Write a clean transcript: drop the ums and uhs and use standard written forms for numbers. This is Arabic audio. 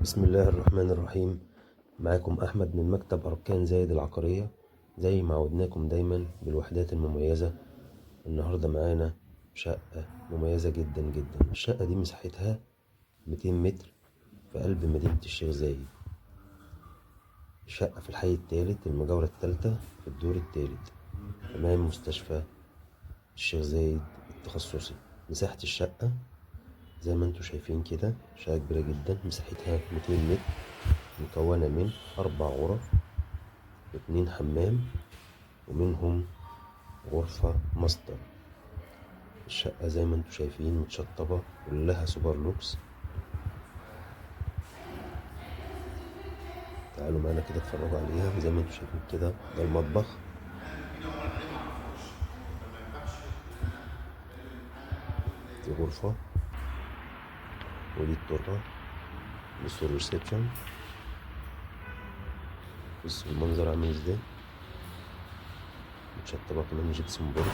بسم الله الرحمن الرحيم. معاكم أحمد من مكتب أركان زايد العقارية، زي ما عودناكم دايما بالوحدات المميزة. النهاردة معانا شقة مميزة جدا جدا. الشقة دي مساحتها 200 متر في قلب مدينة الشيخ زايد. الشقة في الحي الثالث، المجاورة الثالثة في الدور الثالث، أمام مستشفى الشيخ زايد التخصصي. مساحة الشقة زي ما انتوا شايفين كده، شقة كبيرة جدا، مساحتها 200 متر، مكونة من 4 غرف و2 حمام، ومنهم غرفة ماستر. الشقة زي ما انتوا شايفين متشطبة، كلها سوبر لوكس. تعالوا معانا كده اتفرجوا عليها. زي ما انتوا شايفين كده، ده المطبخ، دي غرفة، ودي الطرقة، بصوا الريسبشن، بصوا المنظر عامل ازاي، متشطبة كمان جبسون بورد.